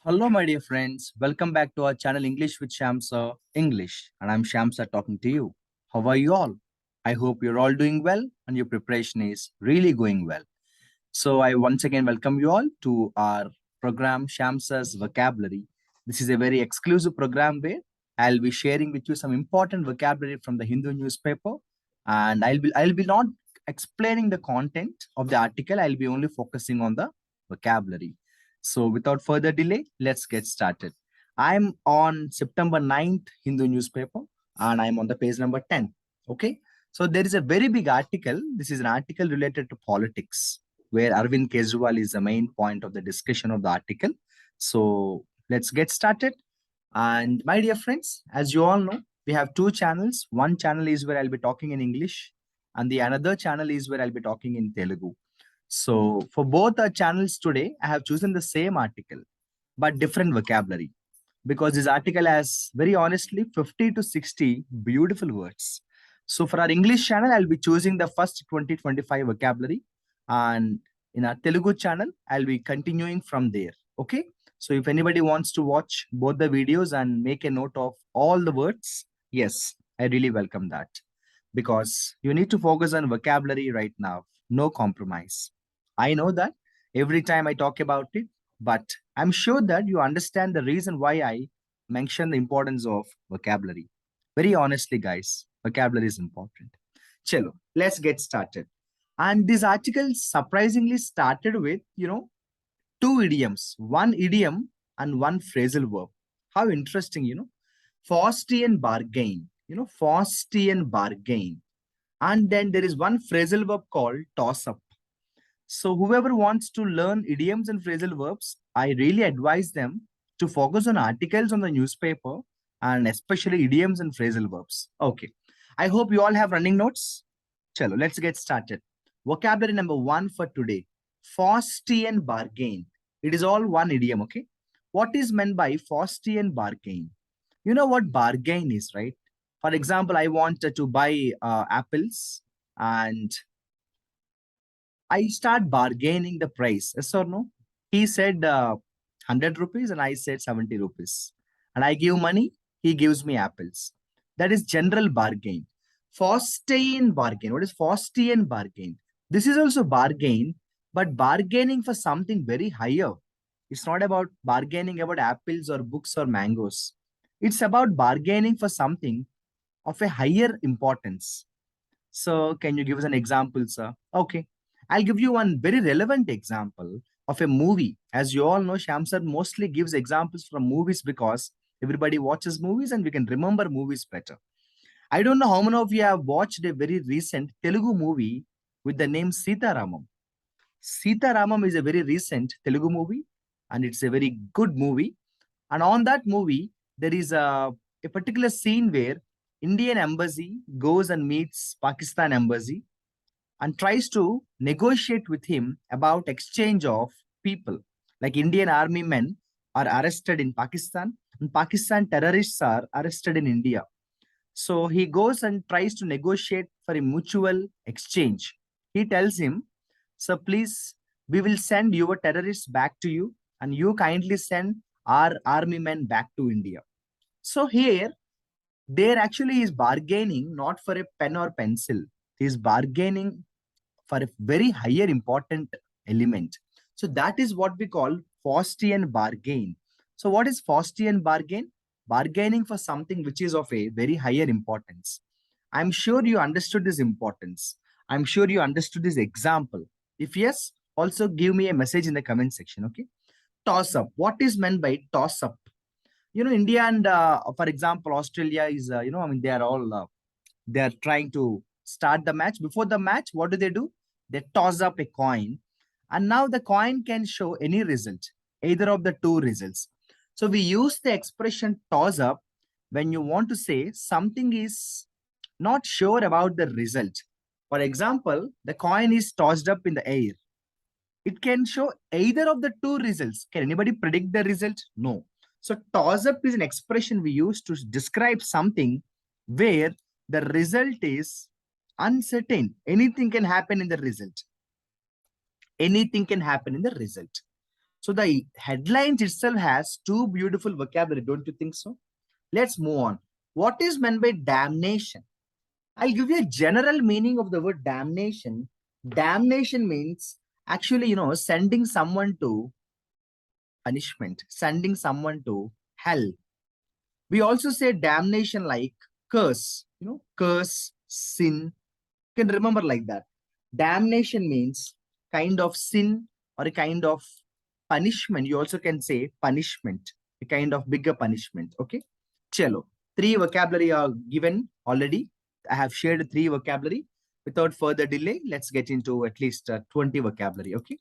Hello, my dear friends. Welcome back to our channel English with SHYAM Sir English. And I'm SHYAM Sir talking to you. How are you all? I hope you're all doing well and your preparation is really going well. So I once again welcome you all to our program SHYAM Sir's Vocabulary. This is a very exclusive program where I'll be sharing with you some important vocabulary from the Hindu newspaper. And I'll be not explaining the content of the article. I'll be only focusing on the vocabulary. So without further delay, let's get started. I'm on September 9th Hindu newspaper and I'm on the page number 10. Okay. So there is a very big article. This is an article related to politics where Arvind Kejriwal is the main point of the discussion of the article. So let's get started. And my dear friends, as you all know, we have two channels. One channel is where I'll be talking in English and the another channel is where I'll be talking in Telugu. So for both our channels today, I have chosen the same article, but different vocabulary because this article has very honestly 50 to 60 beautiful words. So for our English channel, I'll be choosing the first 2025 vocabulary. And in our Telugu channel, I'll be continuing from there. Okay. So if anybody wants to watch both the videos and make a note of all the words, yes, I really welcome that because you need to focus on vocabulary right now. No compromise. I know that every time I talk about it, but I'm sure that you understand the reason why I mention the importance of vocabulary. Very honestly, guys, vocabulary is important. Chalo, let's get started. And this article surprisingly started with, two idioms, one idiom and one phrasal verb. How interesting. Faustian bargain, Faustian bargain. And then there is one phrasal verb called toss up. So whoever wants to learn idioms and phrasal verbs, I really advise them to focus on articles on the newspaper and especially idioms and phrasal verbs. Okay. I hope you all have running notes. Chalo, let's get started. Vocabulary number one for today. Faustian bargain. It is all one idiom, okay? What is meant by Faustian bargain? You know what bargain is, right? For example, I wanted to buy apples and I start bargaining the price. Yes or no? He said 100 rupees and I said 70 rupees. And I give money, he gives me apples. That is general bargain. Faustian bargain. What is Faustian bargain? This is also bargain, but bargaining for something very higher. It's not about bargaining about apples or books or mangoes. It's about bargaining for something of a higher importance. So can you give us an example, sir? Okay. I'll give you one very relevant example of a movie. As you all know, Shyam Sir mostly gives examples from movies because everybody watches movies and we can remember movies better. I don't know how many of you have watched a very recent Telugu movie with the name Sita Ramam. Sita Ramam is a very recent Telugu movie and it's a very good movie. And on that movie, there is a particular scene where Indian embassy goes and meets Pakistan embassy and tries to negotiate with him about exchange of people. Like Indian army men are arrested in Pakistan and Pakistan terrorists are arrested in India. So he goes and tries to negotiate for a mutual exchange. He tells him, "Sir, please, we will send your terrorists back to you and you kindly send our army men back to India." So here, there actually is bargaining not for a pen or pencil. He is bargaining for a very higher important element. So that is what we call Faustian bargain. So what is Faustian bargain? Bargaining for something which is of a very higher importance. I'm sure you understood this importance. I'm sure you understood this example. If yes, also give me a message in the comment section. Okay. Toss up. What is meant by toss up? India and, for example, Australia is, they are all, they are trying to start the match. Before the match, what do? They toss up a coin. And now the coin can show any result, either of the two results. So we use the expression toss up when you want to say something is not sure about the result. For example, the coin is tossed up in the air. It can show either of the two results. Can anybody predict the result? No. So toss up is an expression we use to describe something where the result is uncertain. Anything can happen in the result. Anything can happen in the result. So the headlines itself has two beautiful vocabulary, don't you think so? Let's move on. What is meant by damnation? I'll give you a general meaning of the word damnation. Damnation means actually, sending someone to punishment, sending someone to hell. We also say damnation like curse, curse, sin. You can remember like that. Damnation means kind of sin or a kind of punishment. You also can say punishment, a kind of bigger punishment. Okay. Chalo. Three vocabulary are given already. I have shared three vocabulary. Without further delay, let's get into at least 20 vocabulary. Okay.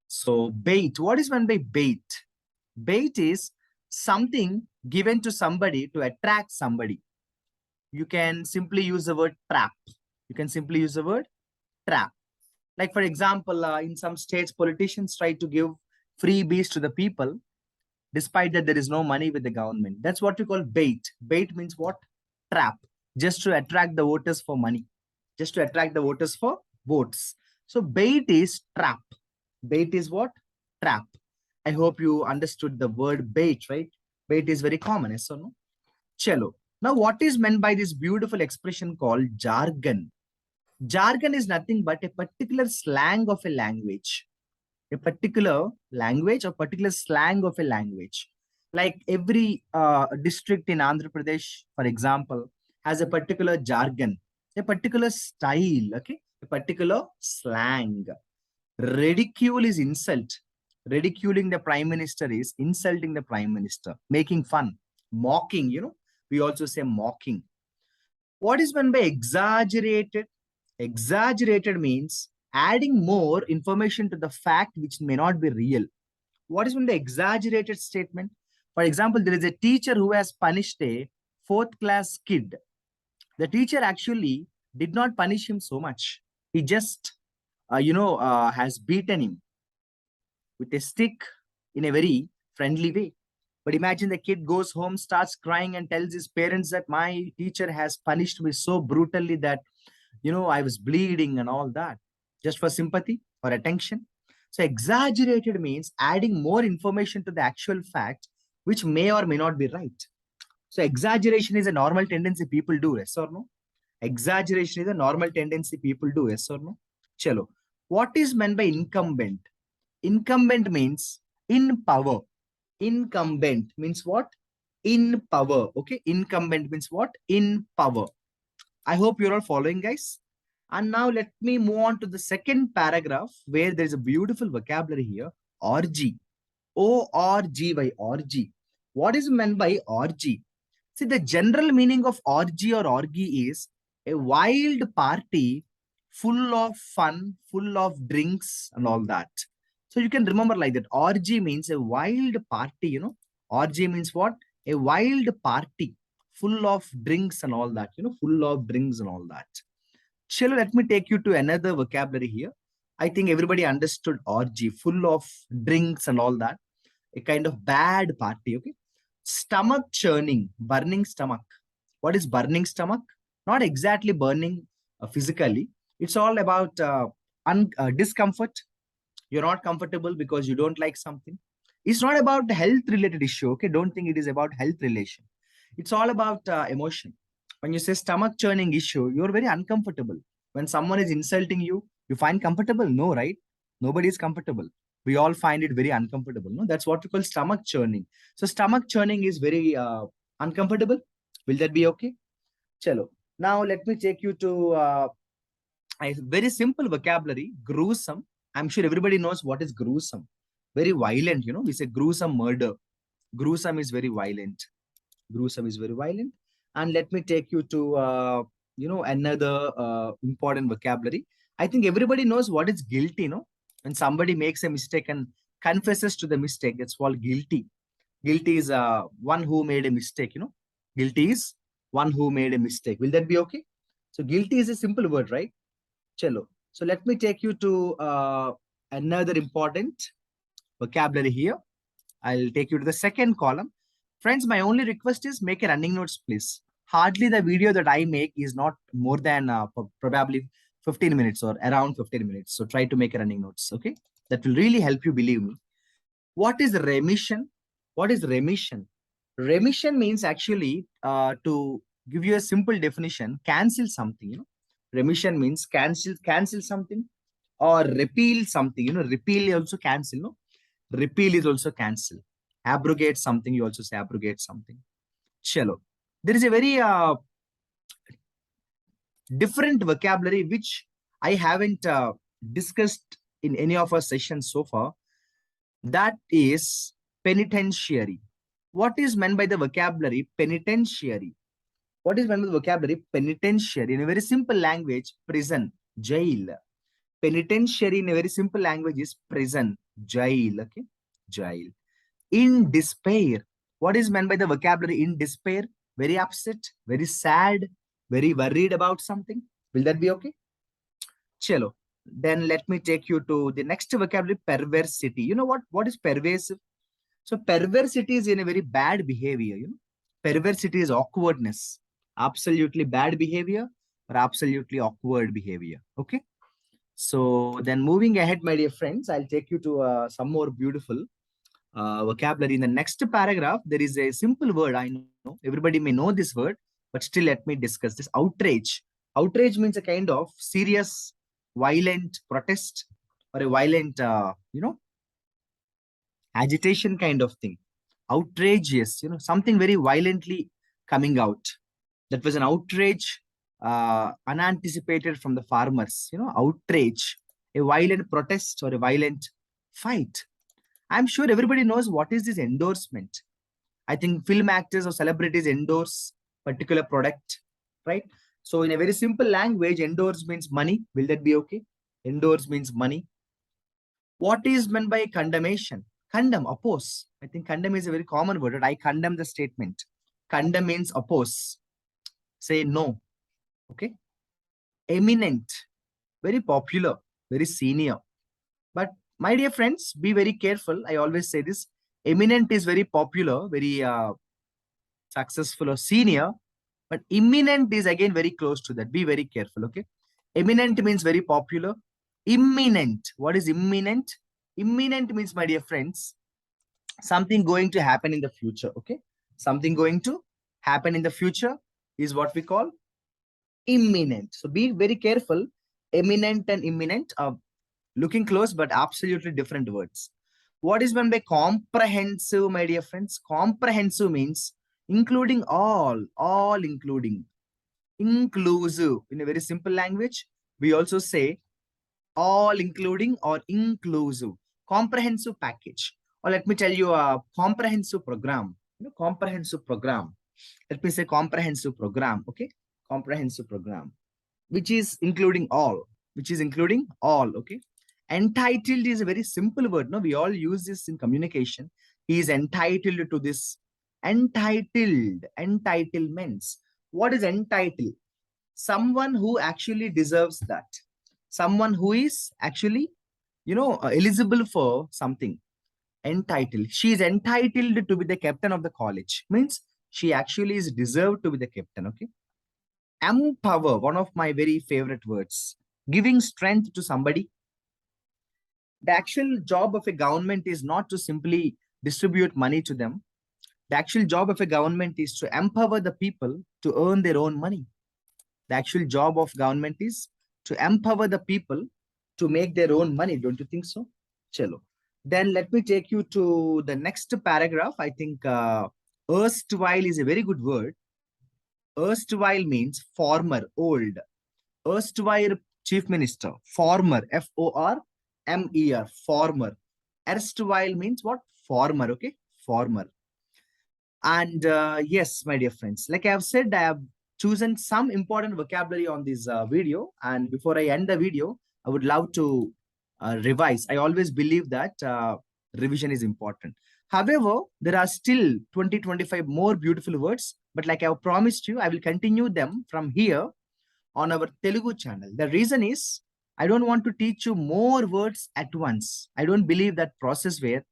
So bait. What is meant by bait? Bait is something given to somebody to attract somebody. You can simply use the word trap. You can simply use the word trap. Like for example, in some states, politicians try to give freebies to the people, despite that there is no money with the government. That's what we call bait. Bait means what? Trap. Just to attract the voters for money. Just to attract the voters for votes. So bait is trap. Bait is what? Trap. I hope you understood the word bait, right? Bait is very common, yes or no? Chalo. Now, what is meant by this beautiful expression called jargon? Jargon is nothing but a particular slang of a language. A particular language or particular slang of a language. Like every district in Andhra Pradesh, for example, has a particular jargon, a particular style, okay? A particular slang. Ridicule is insult. Ridiculing the prime minister is insulting the prime minister, making fun, mocking, we also say mocking. What is meant by exaggerated? Exaggerated means adding more information to the fact which may not be real. What is meant by exaggerated statement? For example, there is a teacher who has punished a fourth class kid. The teacher actually did not punish him so much. He just, has beaten him with a stick in a very friendly way. But imagine the kid goes home, starts crying and tells his parents that my teacher has punished me so brutally that, I was bleeding and all that, just for sympathy or attention. So exaggerated means adding more information to the actual fact, which may or may not be right. So exaggeration is a normal tendency people do, yes or no? Exaggeration is a normal tendency people do, yes or no? Chalo. What is meant by incumbent? Incumbent means in power. Incumbent means what? In power. Okay. Incumbent means what? In power. I hope you're all following, guys. And now let me move on to the second paragraph where there's a beautiful vocabulary here. Orgy. O-R-G-Y. Orgy. What is meant by orgy? See, the general meaning of orgy or orgy is a wild party full of fun, full of drinks and all that. So you can remember like that. Orgy means a wild party, Orgy means what? A wild party full of drinks and all that, full of drinks and all that. Chalo, let me take you to another vocabulary here. I think everybody understood orgy, full of drinks and all that. A kind of bad party, okay? Stomach churning, burning stomach. What is burning stomach? Not exactly burning physically. It's all about discomfort. You're not comfortable because you don't like something. It's not about health related issue, okay? Don't think it is about health relation. It's all about emotion. When you say stomach churning issue, you're very uncomfortable. When someone is insulting you, you find comfortable? No, right? Nobody is comfortable. We all find it very uncomfortable. No, that's what we call stomach churning. So stomach churning is very uncomfortable. Will that be okay? Chalo. Now let me take you to a very simple vocabulary, gruesome. I'm sure everybody knows what is gruesome. Very violent, we say gruesome murder. Gruesome is very violent. Gruesome is very violent. And let me take you to, another important vocabulary. I think everybody knows what is guilty, When somebody makes a mistake and confesses to the mistake, it's called guilty. Guilty is one who made a mistake, Guilty is one who made a mistake. Will that be okay? So guilty is a simple word, right? Chalo. So let me take you to another important vocabulary here. I'll take you to the second column. Friends, my only request is make a running notes, please. Hardly the video that I make is not more than probably 15 minutes or around 15 minutes. So try to make a running notes, okay? That will really help you, believe me. What is remission? What is remission? Remission means actually, to give you a simple definition, cancel something. Remission means cancel something or repeal something. Repeal is also cancel. No, repeal is also cancel. Abrogate something. You also say abrogate something. Chalo. There is a very different vocabulary which I haven't discussed in any of our sessions so far. That is penitentiary. What is meant by the vocabulary penitentiary? What is meant by the vocabulary penitentiary? In a very simple language, prison, jail. Penitentiary in a very simple language is prison, jail. Okay, jail. In despair. What is meant by the vocabulary in despair? Very upset, very sad, very worried about something. Will that be okay? Chalo. Then let me take you to the next vocabulary, perversity. You know what is pervasive? So perversity is in a very bad behavior. Perversity is awkwardness. Absolutely bad behavior or absolutely awkward behavior. Okay. So then moving ahead, my dear friends, I'll take you to some more beautiful vocabulary. In the next paragraph, there is a simple word. I know everybody may know this word, but still let me discuss this. Outrage. Outrage means a kind of serious, violent protest or a violent, agitation kind of thing. Outrageous, something very violently coming out. That was an outrage, unanticipated from the farmers. Outrage, a violent protest or a violent fight. I'm sure everybody knows what is this endorsement. I think film actors or celebrities endorse particular product, right? So in a very simple language, endorse means money. Will that be okay? Endorse means money. What is meant by condemnation? Condemn, oppose. I think condemn is a very common word. I condemn the statement. Condemn means oppose. Say no. Okay. Eminent, very popular, very senior. But my dear friends, be very careful. I always say this. Eminent is very popular, very successful or senior. But imminent is again very close to that. Be very careful. Okay. Eminent means very popular. Imminent. What is imminent? Imminent means, my dear friends, something going to happen in the future. Okay. Something going to happen in the future is what we call imminent. So be very careful. Eminent and imminent are looking close, but absolutely different words. What is meant by comprehensive, my dear friends? Comprehensive means including all including. Inclusive. In a very simple language, we also say all including or inclusive. Comprehensive package. Or let me tell you a comprehensive program. Comprehensive program. Let me say comprehensive program. Okay. Comprehensive program, which is including all. Okay. Entitled is a very simple word. No, we all use this in communication. He is entitled to this. Entitled, entitlements. What is entitled? Someone who actually deserves that. Someone who is actually, eligible for something. Entitled. She is entitled to be the captain of the college. Means she actually is deserved to be the captain. Okay. Empower, one of my very favorite words. Giving strength to somebody. The actual job of a government is not to simply distribute money to them. The actual job of a government is to empower the people to earn their own money. The actual job of government is to empower the people to make their own money. Don't you think so? Chalo. Then let me take you to the next paragraph. I think erstwhile is a very good word. Erstwhile means former, old. Erstwhile chief minister, former, F-O-R-M-E-R, former. Erstwhile means what? Former, okay? Former. And yes, my dear friends, like I have said, I have chosen some important vocabulary on this video. And before I end the video, I would love to revise. I always believe that revision is important. However, there are still 20-25 more beautiful words. But like I have promised you, I will continue them from here on our Telugu channel. The reason is, I don't want to teach you more words at once. I don't believe that process where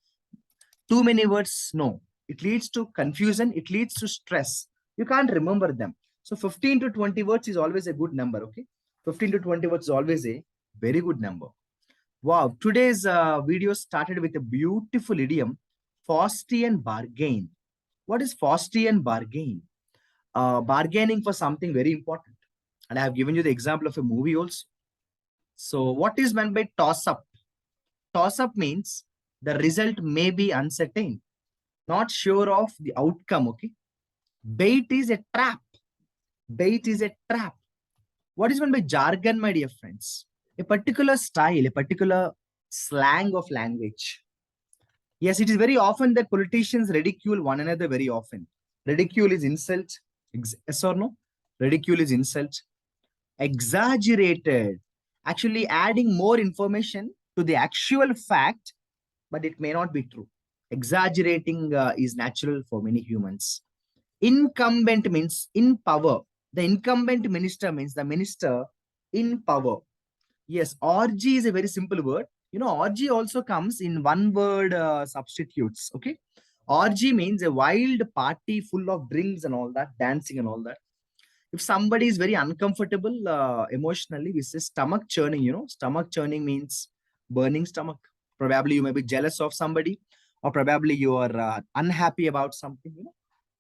too many words, no. It leads to confusion. It leads to stress. You can't remember them. So 15 to 20 words is always a good number, okay? 15 to 20 words is always a very good number. Wow, today's video started with a beautiful idiom, Faustian bargain. What is Faustian bargain? Bargaining for something very important. And I have given you the example of a movie also. So what is meant by toss up? Toss up means the result may be uncertain, not sure of the outcome, okay? Bait is a trap. Bait is a trap. What is meant by jargon, my dear friends? A particular style, a particular slang of language. Yes, it is very often that politicians ridicule one another very often. Ridicule is insult. Yes or no? Ridicule is insult. Exaggerated. Actually adding more information to the actual fact, but it may not be true. Exaggerating is natural for many humans. Incumbent means in power. The incumbent minister means the minister in power. Yes, orgy is a very simple word. You know, orgy also comes in one word substitutes. Okay. Orgy means a wild party full of drinks and all that, dancing and all that. If somebody is very uncomfortable emotionally, we say stomach churning. You know, stomach churning means burning stomach. Probably you may be jealous of somebody, or probably you are unhappy about something. You know,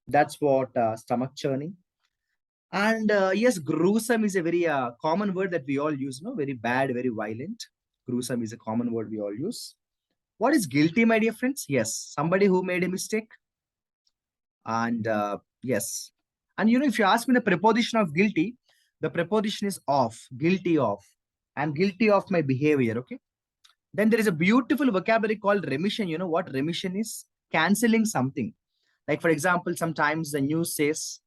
that's what stomach churning. And yes, gruesome is a very common word that we all use, no? Very bad, very violent. Gruesome is a common word we all use. What is guilty, my dear friends? Yes, somebody who made a mistake. And yes. And you know, if you ask me the preposition of guilty, the preposition is of, guilty of. I'm guilty of my behavior, okay? Then there is a beautiful vocabulary called remission. You know what remission is? Canceling something. Like, for example, sometimes the news says,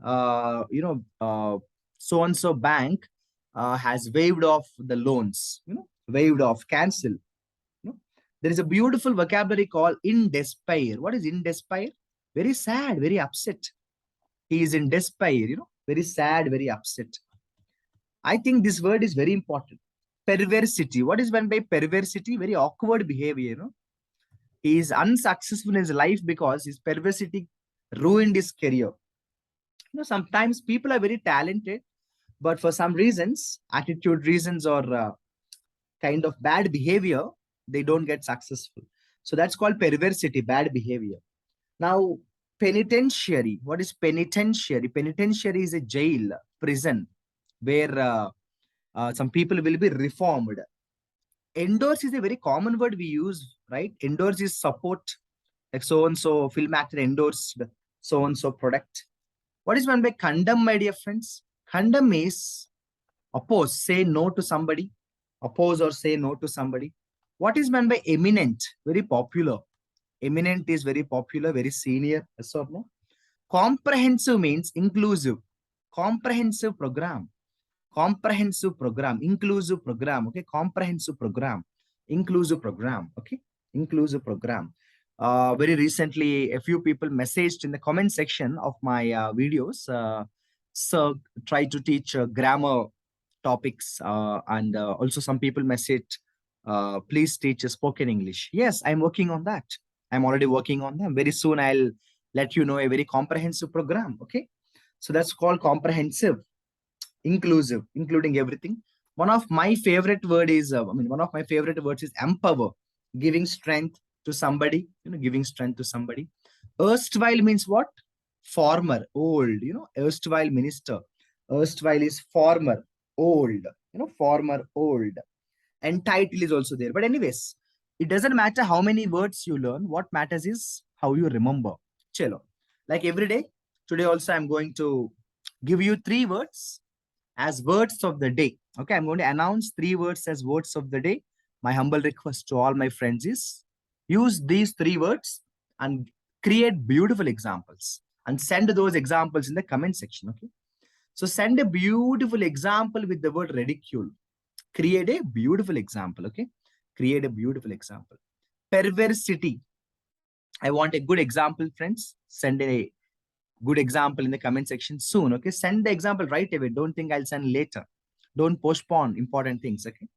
so and so bank has waived off the loans, you know, waived off, cancel. You know, there is a beautiful vocabulary called in despair. What is in despair? Very sad, very upset. He is in despair, you know, very sad, very upset. I think this word is very important. Perversity. What is meant by perversity? Very awkward behavior, you know. He is unsuccessful in his life because his perversity ruined his career. You know, sometimes people are very talented, but for some reasons, attitude reasons, or kind of bad behavior, they don't get successful. So that's called perversity, bad behavior. Now, penitentiary. What is penitentiary? Penitentiary is a jail, prison, where some people will be reformed. Endorse is a very common word we use, right? Endorse is support, like so and so film actor endorsed so and so product. What is meant by condemn, my dear friends? Condemn is oppose, say no to somebody, oppose or say no to somebody. What is meant by eminent? Very popular. Eminent is very popular, very senior. Yes or no? Comprehensive means inclusive. Comprehensive program. Comprehensive program. Inclusive program. Okay. Comprehensive program. Inclusive program. Okay. Inclusive program. Very recently, a few people messaged in the comment section of my videos. So try to teach grammar topics, and also some people messaged, please teach spoken English. Yes, I'm working on that. I'm already working on them. Very soon I'll let you know a very comprehensive program. Okay, so that's called comprehensive, inclusive, including everything. One of my favorite word is, one of my favorite words is empower, giving strength to somebody, you know, giving strength to somebody. Erstwhile means what? Former, old, you know, erstwhile minister. Erstwhile is former, old, you know, former, old. And title is also there. But anyways, it doesn't matter how many words you learn. What matters is how you remember. Chalo. Like every day, today also I'm going to give you 3 words as words of the day. Okay, I'm going to announce 3 words as words of the day. My humble request to all my friends is use these 3 words and create beautiful examples and send those examples in the comment section. Okay, so send a beautiful example with the word ridicule. Create a beautiful example. Okay, create a beautiful example. Perversity. I want a good example, friends. Send a good example in the comment section soon. Okay, send the example right away. Don't think I'll send later. Don't postpone important things. Okay,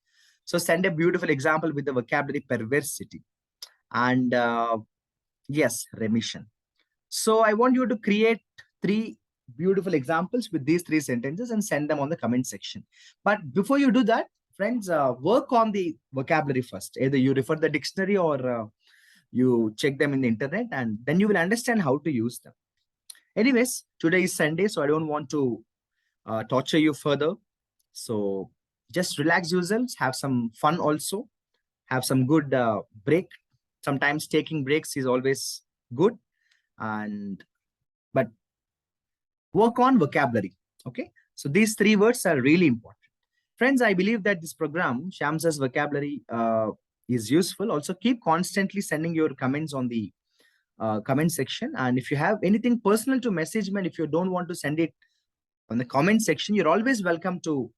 so send a beautiful example with the vocabulary perversity. And yes, remission. So I want you to create 3 beautiful examples with these 3 sentences and send them on the comment section. But before you do that, Friends, work on the vocabulary first. Either you refer the dictionary or you check them in the internet, and then you will understand how to use them. Anyways, today is Sunday, so I don't want to torture you further. So just relax yourselves, have some fun also, have some good break. Sometimes taking breaks is always good, and but work on vocabulary. Okay, so these three words are really important. Friends, I believe that this program, SHYAM Sir's vocabulary, is useful. Also, keep constantly sending your comments on the comment section. And if you have anything personal to message me, and if you don't want to send it on the comment section, you're always welcome to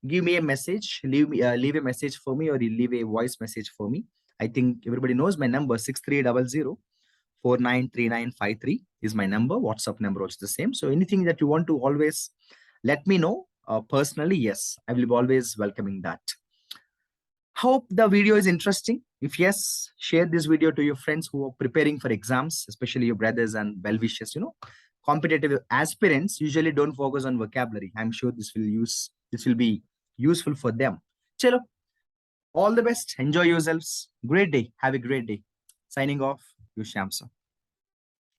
give me a message, leave a message for me, or you leave a voice message for me. I think everybody knows my number, 6300 493953 is my number. WhatsApp number also the same. So anything that you want to always let me know personally, yes, I will be always welcoming that. Hope the video is interesting. If yes, share this video to your friends who are preparing for exams, especially your brothers and well-wishers. Competitive aspirants usually don't focus on vocabulary. I'm sure this will be useful for them. Chalo, all the best. Enjoy yourselves. Great day. Have a great day. Signing off, your SHYAM Sir.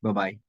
Bye-bye.